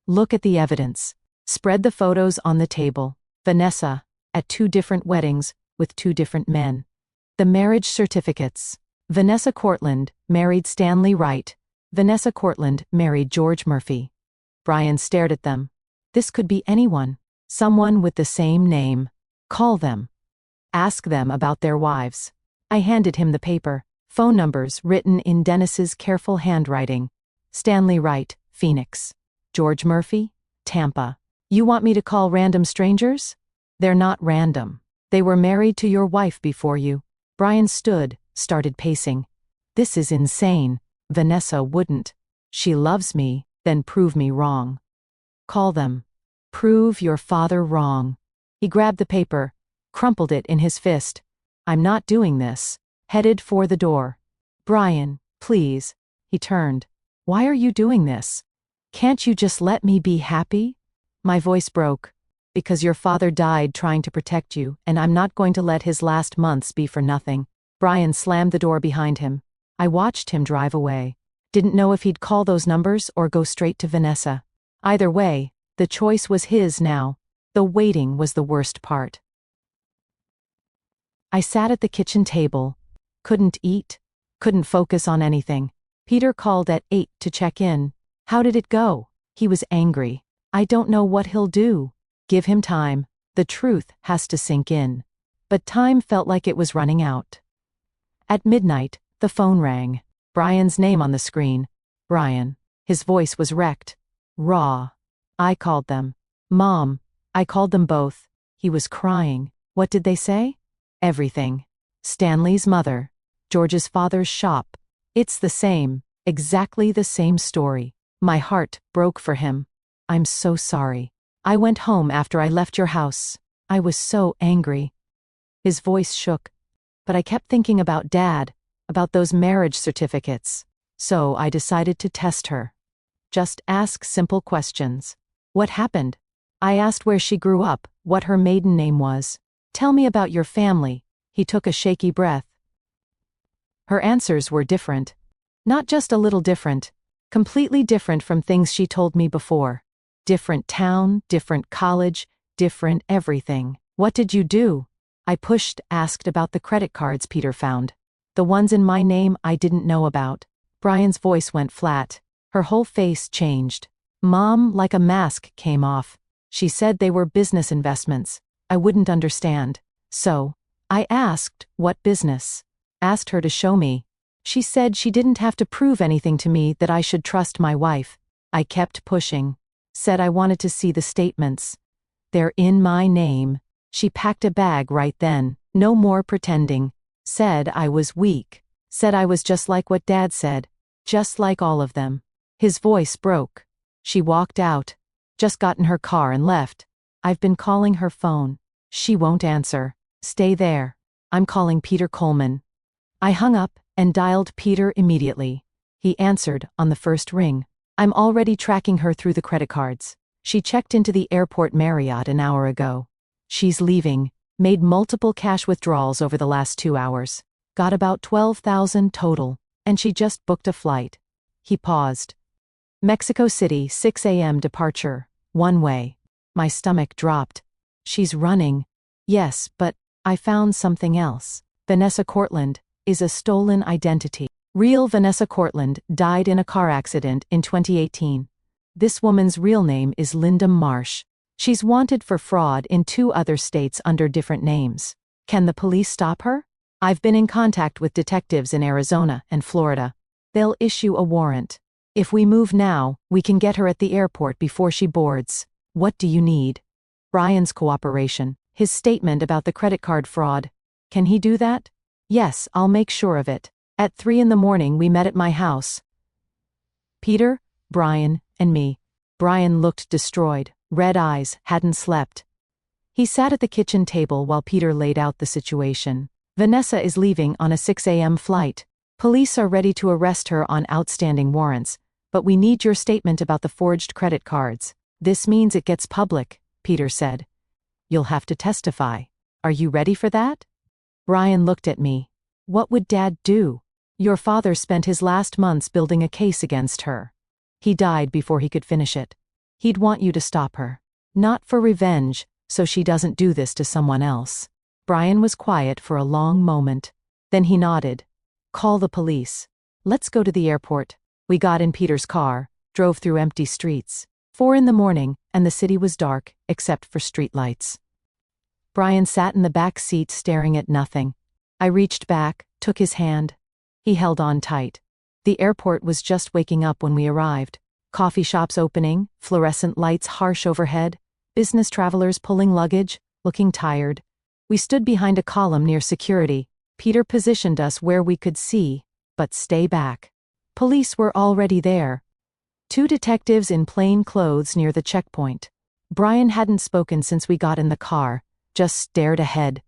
Look at the evidence. Spread the photos on the table. Vanessa, at 2 different weddings, with 2 different men. The marriage certificates. Vanessa Cortland married Stanley Wright. Vanessa Cortland married George Murphy. Brian stared at them. This could be anyone. Someone with the same name. Call them. Ask them about their wives. I handed him the paper. Phone numbers written in Dennis's careful handwriting. Stanley Wright, Phoenix. George Murphy, Tampa. You want me to call random strangers? They're not random. They were married to your wife before you. Brian stood, started pacing. This is insane. Vanessa wouldn't. She loves me, then prove me wrong. Call them. Prove your father wrong. He grabbed the paper, crumpled it in his fist. I'm not doing this. Headed for the door. Brian, please. He turned. Why are you doing this? Can't you just let me be happy? My voice broke. Because your father died trying to protect you, and I'm not going to let his last months be for nothing. Brian slammed the door behind him. I watched him drive away. Didn't know if he'd call those numbers or go straight to Vanessa. Either way, the choice was his now. The waiting was the worst part. I sat at the kitchen table. Couldn't eat. Couldn't focus on anything. Peter called at 8 to check in. How did it go? He was angry. I don't know what he'll do. Give him time. The truth has to sink in. But time felt like it was running out. At midnight, the phone rang. Brian's name on the screen. Brian. His voice was wrecked. Raw. I called them. Mom. I called them both. He was crying. What did they say? Everything. Stanley's mother. George's father's shop. It's the same. Exactly the same story. My heart broke for him. I'm so sorry. I went home after I left your house. I was so angry. His voice shook. But I kept thinking about Dad, about those marriage certificates. So I decided to test her. Just ask simple questions. What happened? I asked where she grew up, what her maiden name was. Tell me about your family. He took a shaky breath. Her answers were different. Not just a little different. Completely different from things she told me before. Different town, different college, different everything. What did you do? I asked about the credit cards Peter found. The ones in my name I didn't know about. Brian's voice went flat. Her whole face changed. Mom, like a mask, came off. She said they were business investments. I wouldn't understand. So, I asked, what business? Asked her to show me. She said she didn't have to prove anything to me, that I should trust my wife. I kept pushing. Said I wanted to see the statements. They're in my name. She packed a bag right then. No more pretending. Said I was weak. Said I was just like what Dad said. Just like all of them. His voice broke. She walked out. Just got in her car and left. I've been calling her phone. She won't answer. Stay there. I'm calling Peter Coleman. I hung up and dialed Peter immediately. He answered on the first ring. I'm already tracking her through the credit cards. She checked into the airport Marriott an hour ago. She's leaving. Made multiple cash withdrawals over the last 2 hours. Got about $12,000 total. And she just booked a flight. He paused. Mexico City, 6 a.m. departure. One way. My stomach dropped. She's running. Yes, but I found something else. Vanessa Cortland is a stolen identity. Real Vanessa Cortland died in a car accident in 2018. This woman's real name is Linda Marsh. She's wanted for fraud in 2 other states under different names. Can the police stop her? I've been in contact with detectives in Arizona and Florida. They'll issue a warrant. If we move now, we can get her at the airport before she boards. What do you need? Brian's cooperation. His statement about the credit card fraud. Can he do that? Yes, I'll make sure of it. At 3 a.m. we met at my house. Peter, Brian, and me. Brian looked destroyed. Red eyes, hadn't slept. He sat at the kitchen table while Peter laid out the situation. Vanessa is leaving on a 6 a.m. flight. Police are ready to arrest her on outstanding warrants, but we need your statement about the forged credit cards. This means it gets public, Peter said. You'll have to testify. Are you ready for that? Brian looked at me. What would Dad do? Your father spent his last months building a case against her. He died before he could finish it. He'd want you to stop her. Not for revenge, so she doesn't do this to someone else. Brian was quiet for a long moment. Then he nodded. Call the police. Let's go to the airport. We got in Peter's car, drove through empty streets. 4 a.m, and the city was dark, except for streetlights. Brian sat in the back seat staring at nothing. I reached back, took his hand. He held on tight. The airport was just waking up when we arrived. Coffee shops opening, fluorescent lights harsh overhead, business travelers pulling luggage, looking tired. We stood behind a column near security. Peter positioned us where we could see, but stay back. Police were already there. 2 detectives in plain clothes near the checkpoint. Brian hadn't spoken since we got in the car, just stared ahead.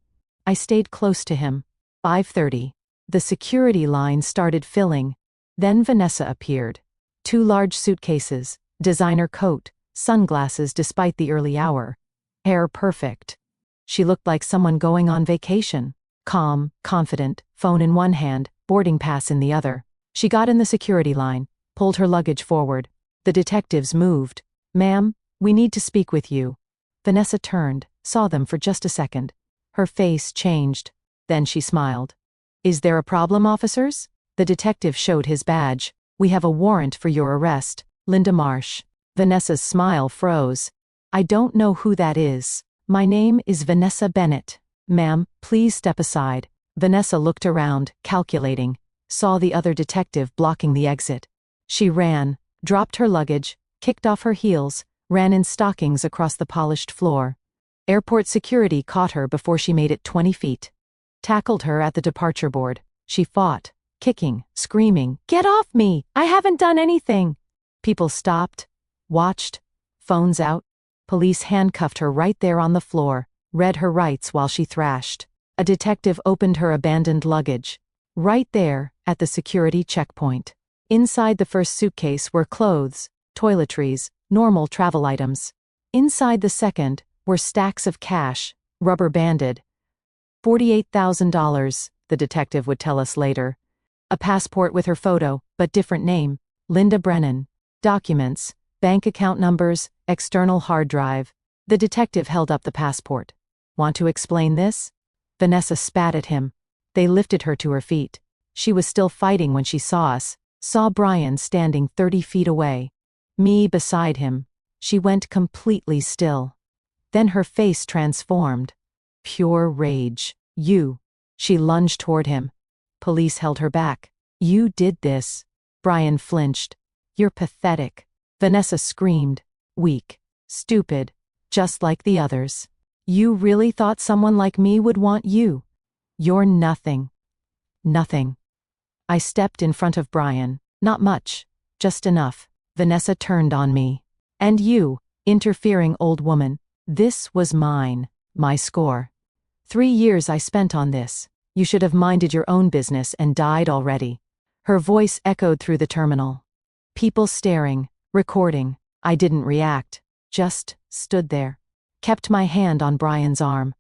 I stayed close to him. 5:30. The security line started filling. Then Vanessa appeared. 2 large suitcases, designer coat, sunglasses despite the early hour. Hair perfect. She looked like someone going on vacation. Calm, confident, phone in one hand, boarding pass in the other. She got in the security line, pulled her luggage forward. The detectives moved. Ma'am, we need to speak with you. Vanessa turned, saw them for just a second. Her face changed. Then she smiled. Is there a problem, officers? The detective showed his badge. We have a warrant for your arrest, Linda Marsh. Vanessa's smile froze. I don't know who that is. My name is Vanessa Bennett. Ma'am, please step aside. Vanessa looked around, calculating, saw the other detective blocking the exit. She ran, dropped her luggage, kicked off her heels, ran in stockings across the polished floor. Airport security caught her before she made it 20 feet. Tackled her at the departure board. She fought, kicking, screaming, "Get off me! I haven't done anything!" People stopped, watched, phones out. Police handcuffed her right there on the floor, read her rights while she thrashed. A detective opened her abandoned luggage. Right there, at the security checkpoint. Inside the first suitcase were clothes, toiletries, normal travel items. Inside the second were stacks of cash, rubber banded. $48,000, the detective would tell us later. A passport with her photo, but different name, Linda Brennan. Documents, bank account numbers, external hard drive. The detective held up the passport. Want to explain this? Vanessa spat at him. They lifted her to her feet. She was still fighting when she saw us, saw Brian standing 30 feet away. Me beside him. She went completely still. Then her face transformed. Pure rage. You. She lunged toward him. Police held her back. You did this. Brian flinched. You're pathetic. Vanessa screamed. Weak. Stupid. Just like the others. You really thought someone like me would want you? You're nothing. Nothing. I stepped in front of Brian. Not much. Just enough. Vanessa turned on me. And you, interfering old woman. This was mine. My score. 3 years I spent on this. You should have minded your own business and died already. Her voice echoed through the terminal. People staring, recording. I didn't react. Just stood there. Kept my hand on Brian's arm.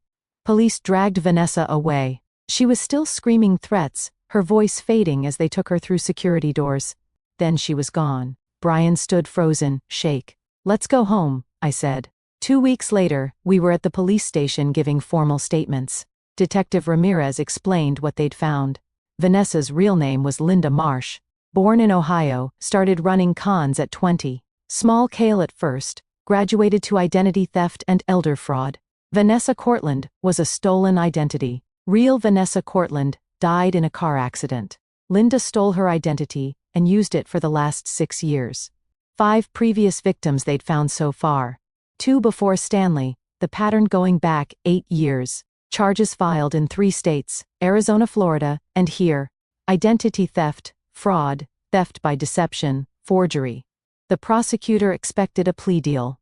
Police dragged Vanessa away. She was still screaming threats, her voice fading as they took her through security doors. Then she was gone. Brian stood frozen, shake. Let's go home, I said. 2 weeks later, we were at the police station giving formal statements. Detective Ramirez explained what they'd found. Vanessa's real name was Linda Marsh. Born in Ohio, started running cons at 20. Small scale at first, graduated to identity theft and elder fraud. Vanessa Cortland was a stolen identity. Real Vanessa Cortland died in a car accident. Linda stole her identity and used it for the last 6 years. 5 previous victims they'd found so far. 2 before Stanley, the pattern going back 8 years. Charges filed in 3 states, Arizona, Florida, and here. Identity theft, fraud, theft by deception, forgery. The prosecutor expected a plea deal.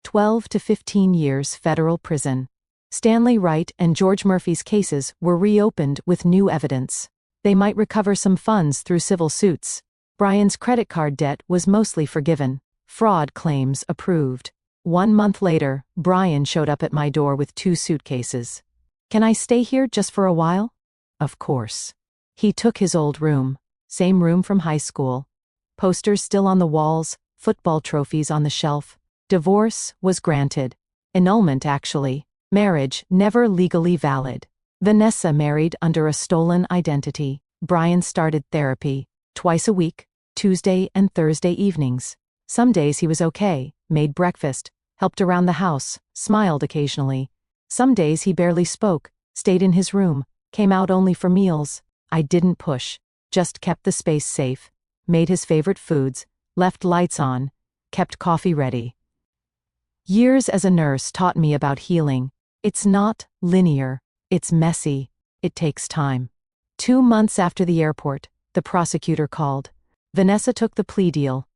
12 to 15 years federal prison. Stanley Wright and George Murphy's cases were reopened with new evidence. They might recover some funds through civil suits. Brian's credit card debt was mostly forgiven. Fraud claims approved. 1 month later, Brian showed up at my door with 2 suitcases. Can I stay here just for a while? Of course. He took his old room. Same room from high school. Posters still on the walls, football trophies on the shelf. Divorce was granted. Annulment, actually. Marriage never legally valid. Vanessa married under a stolen identity. Brian started therapy, twice a week, Tuesday and Thursday evenings. Some days he was okay, made breakfast, helped around the house, smiled occasionally. Some days he barely spoke, stayed in his room, came out only for meals. I didn't push, just kept the space safe, made his favorite foods, left lights on, kept coffee ready. Years as a nurse taught me about healing. It's not linear, it's messy, it takes time. 2 months after the airport, the prosecutor called. Vanessa took the plea deal.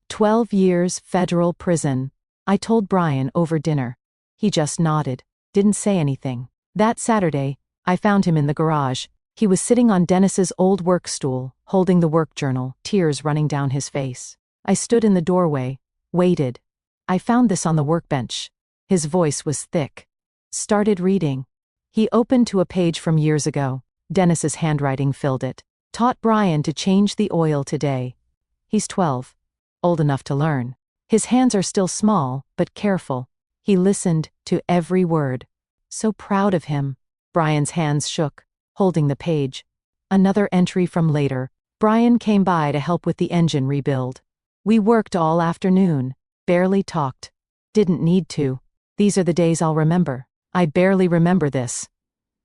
12 years federal prison. I told Brian over dinner. He just nodded, didn't say anything. That Saturday, I found him in the garage. He was sitting on Dennis's old work stool, holding the work journal, tears running down his face. I stood in the doorway, waited. I found this on the workbench. His voice was thick. Started reading. He opened to a page from years ago. Dennis's handwriting filled it. Taught Brian to change the oil today. He's 12. Old enough to learn. His hands are still small, but careful. He listened to every word. So proud of him. Brian's hands shook, holding the page. Another entry from later. Brian came by to help with the engine rebuild. We worked all afternoon. Barely talked. Didn't need to. These are the days I'll remember. I barely remember this,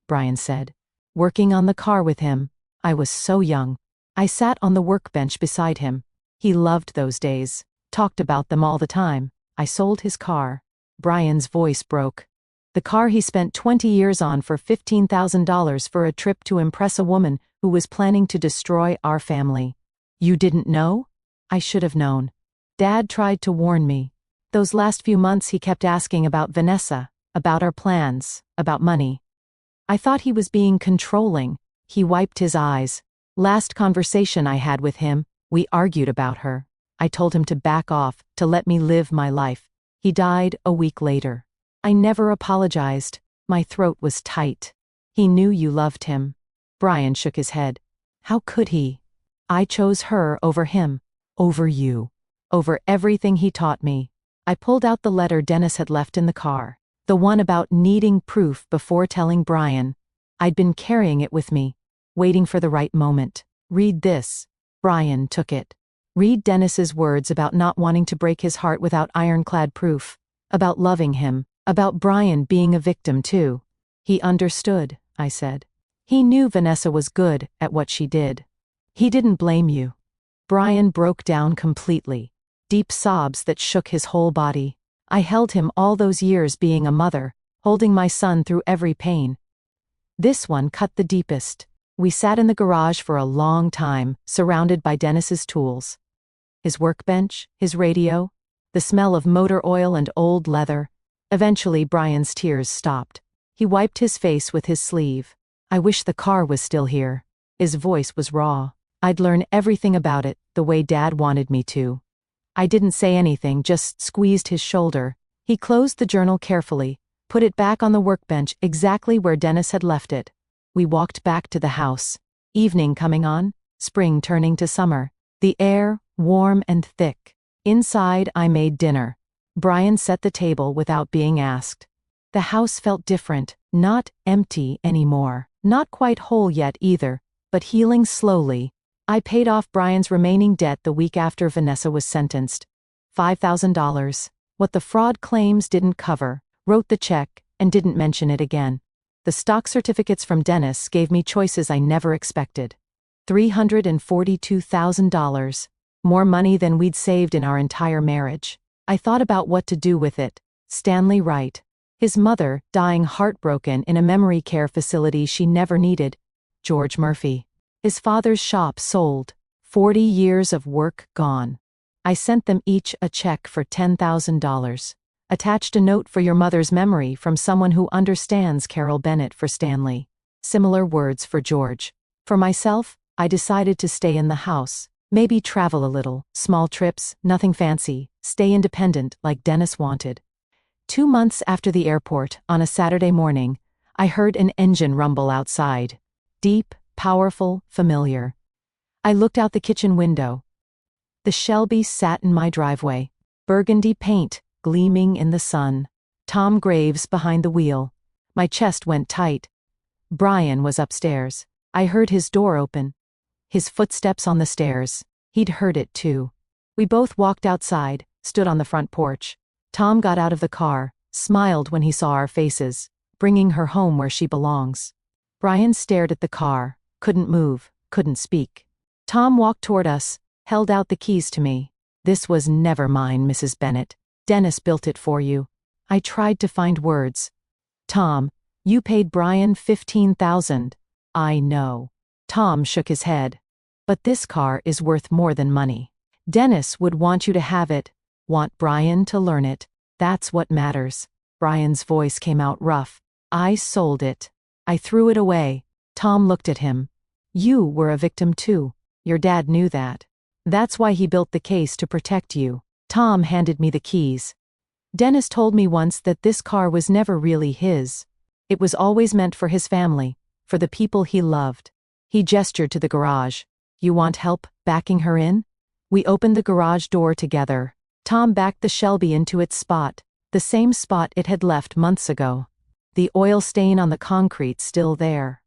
Brian said. Working on the car with him. I was so young. I sat on the workbench beside him. He loved those days. Talked about them all the time. I sold his car. Brian's voice broke. The car he spent 20 years on for $15,000 for a trip to impress a woman who was planning to destroy our family. You didn't know? I should have known. Dad tried to warn me. Those last few months he kept asking about Vanessa, about our plans, about money. I thought he was being controlling. He wiped his eyes. Last conversation I had with him, we argued about her. I told him to back off, to let me live my life. He died a week later. I never apologized. My throat was tight. He knew you loved him. Brian shook his head. How could he? I chose her over him, over you, over everything he taught me. I pulled out the letter Dennis had left in the car, the one about needing proof before telling Brian. I'd been carrying it with me, waiting for the right moment. Read this. Brian took it. Read Dennis's words about not wanting to break his heart without ironclad proof, about loving him, about Brian being a victim too. He understood, I said. He knew Vanessa was good at what she did. He didn't blame you. Brian broke down completely. Deep sobs that shook his whole body. I held him all those years being a mother, holding my son through every pain. This one cut the deepest. We sat in the garage for a long time, surrounded by Dennis's tools. His workbench, his radio, the smell of motor oil and old leather. Eventually Brian's tears stopped. He wiped his face with his sleeve. I wish the car was still here. His voice was raw. I'd learn everything about it, the way Dad wanted me to. I didn't say anything, just squeezed his shoulder. He closed the journal carefully, put it back on the workbench exactly where Dennis had left it. We walked back to the house. Evening coming on, spring turning to summer. The air, warm and thick. Inside, I made dinner. Brian set the table without being asked. The house felt different, not empty anymore. Not quite whole yet either, but healing slowly. I paid off Brian's remaining debt the week after Vanessa was sentenced. $5,000. What the fraud claims didn't cover. Wrote the check and didn't mention it again. The stock certificates from Dennis gave me choices I never expected. $342,000. More money than we'd saved in our entire marriage. I thought about what to do with it. Stanley Wright. His mother, dying heartbroken in a memory care facility she never needed. George Murphy. His father's shop sold. 40 years of work gone. I sent them each a check for $10,000. Attached a note for your mother's memory from someone who understands Carol Bennett for Stanley. Similar words for George. For myself, I decided to stay in the house. Maybe travel a little, small trips, nothing fancy, stay independent like Dennis wanted. 2 months after the airport, on a Saturday morning, I heard an engine rumble outside. Deep, powerful, familiar. I looked out the kitchen window. The Shelby sat in my driveway. Burgundy paint, gleaming in the sun. Tom Graves behind the wheel. My chest went tight. Brian was upstairs. I heard his door open. His footsteps on the stairs. He'd heard it too. We both walked outside, stood on the front porch. Tom got out of the car, smiled when he saw our faces, bringing her home where she belongs. Brian stared at the car, couldn't move, couldn't speak. Tom walked toward us, held out the keys to me. This was never mine, Mrs. Bennett. Dennis built it for you. I tried to find words. Tom, you paid Brian $15,000. I know. Tom shook his head. But this car is worth more than money. Dennis would want you to have it, want Brian to learn it. That's what matters. Brian's voice came out rough. I sold it. I threw it away. Tom looked at him. You were a victim too. Your dad knew that. That's why he built the case to protect you. Tom handed me the keys. Dennis told me once that this car was never really his. It was always meant for his family, for the people he loved. He gestured to the garage. You want help backing her in? We opened the garage door together. Tom backed the Shelby into its spot, the same spot it had left months ago. The oil stain on the concrete still there.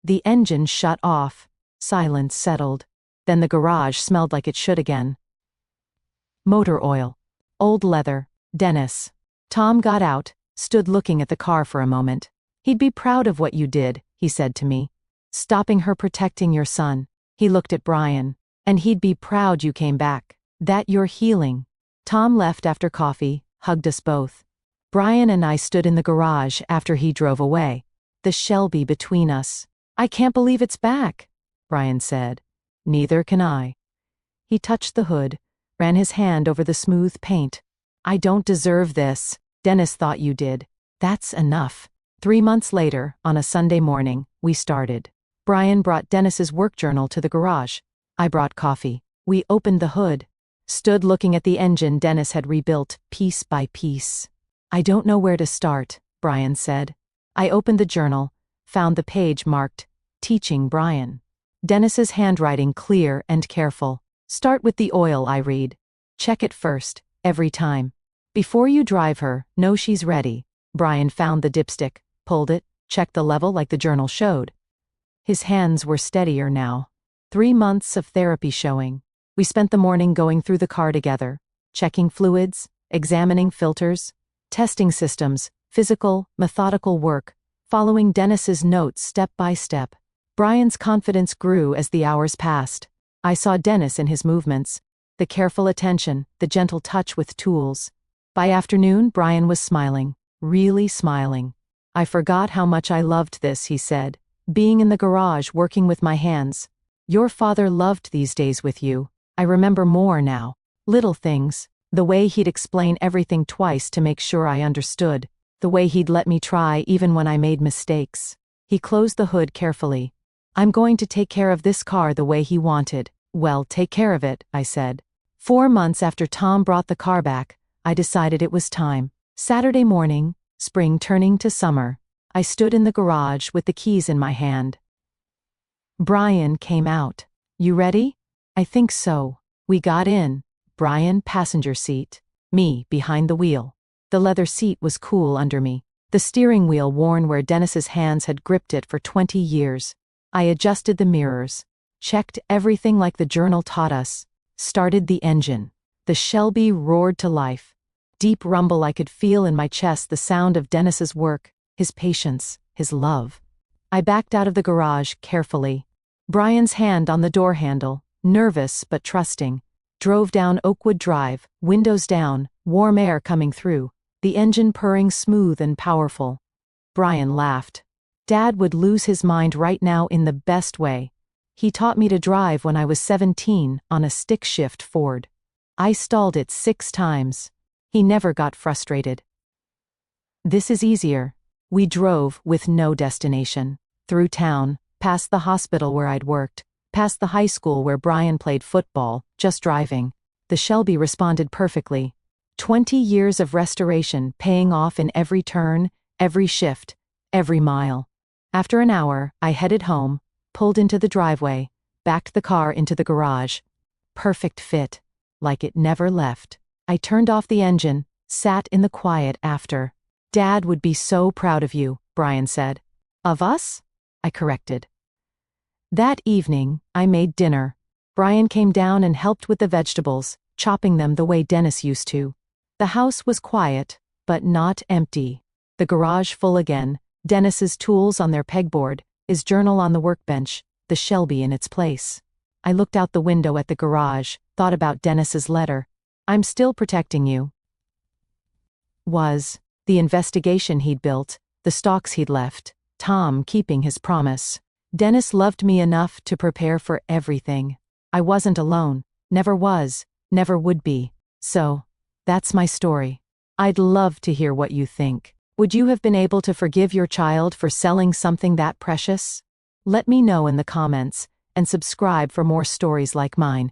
The engine shut off. Silence settled. Then the garage smelled like it should again. Motor oil. Old leather. Dennis. Tom got out, stood looking at the car for a moment. He'd be proud of what you did, he said to me. Stopping her protecting your son. He looked at Brian. And he'd be proud you came back. That you're healing. Tom left after coffee, hugged us both. Brian and I stood in the garage after he drove away. The Shelby between us. I can't believe it's back, Brian said. Neither can I. He touched the hood, ran his hand over the smooth paint. I don't deserve this. Dennis thought you did. That's enough. 3 months later, on a Sunday morning, we started. Brian brought Dennis's work journal to the garage. I brought coffee. We opened the hood. Stood looking at the engine Dennis had rebuilt, piece by piece. I don't know where to start, Brian said. I opened the journal, found the page marked, Teaching Brian. Dennis's handwriting clear and careful. Start with the oil, I read. Check it first, every time. Before you drive her, know she's ready. Brian found the dipstick, pulled it, checked the level like the journal showed. His hands were steadier now. 3 months of therapy showing. We spent the morning going through the car together, checking fluids, examining filters, testing systems, physical, methodical work, following Dennis's notes step by step. Brian's confidence grew as the hours passed. I saw Dennis in his movements, the careful attention, the gentle touch with tools. By afternoon, Brian was smiling, really smiling. I forgot how much I loved this, he said, being in the garage working with my hands. Your father loved these days with you. I remember more now. Little things. The way he'd explain everything twice to make sure I understood. The way he'd let me try even when I made mistakes. He closed the hood carefully. I'm going to take care of this car the way he wanted. Well, take care of it, I said. 4 months after Tom brought the car back, I decided it was time. Saturday morning, spring turning to summer. I stood in the garage with the keys in my hand. Brian came out. You ready? I think so. We got in. Brian, passenger seat. Me, behind the wheel. The leather seat was cool under me. The steering wheel worn where Dennis's hands had gripped it for 20 years. I adjusted the mirrors. Checked everything like the journal taught us. Started the engine. The Shelby roared to life. Deep rumble I could feel in my chest, the sound of Dennis's work, his patience, his love. I backed out of the garage carefully. Brian's hand on the door handle, nervous but trusting. Drove down Oakwood Drive, windows down, warm air coming through, the engine purring smooth and powerful. Brian laughed. Dad would lose his mind right now in the best way. He taught me to drive when I was 17 on a stick-shift Ford. I stalled it 6 times. He never got frustrated. This is easier. We drove with no destination. Through town, past the hospital where I'd worked, past the high school where Brian played football, just driving. The Shelby responded perfectly. 20 years of restoration paying off in every turn, every shift, every mile. After an hour, I headed home, pulled into the driveway, backed the car into the garage. Perfect fit. Like it never left. I turned off the engine, sat in the quiet after. Dad would be so proud of you, Brian said. Of us? I corrected. That evening, I made dinner. Brian came down and helped with the vegetables, chopping them the way Dennis used to. The house was quiet, but not empty. The garage full again, Dennis's tools on their pegboard, his journal on the workbench, the Shelby in its place. I looked out the window at the garage, thought about Dennis's letter. I'm still protecting you. The investigation he'd built, the stalks he'd left, Tom keeping his promise. Dennis loved me enough to prepare for everything. I wasn't alone, never was, never would be. So, that's my story. I'd love to hear what you think. Would you have been able to forgive your child for selling something that precious? Let me know in the comments, and subscribe for more stories like mine.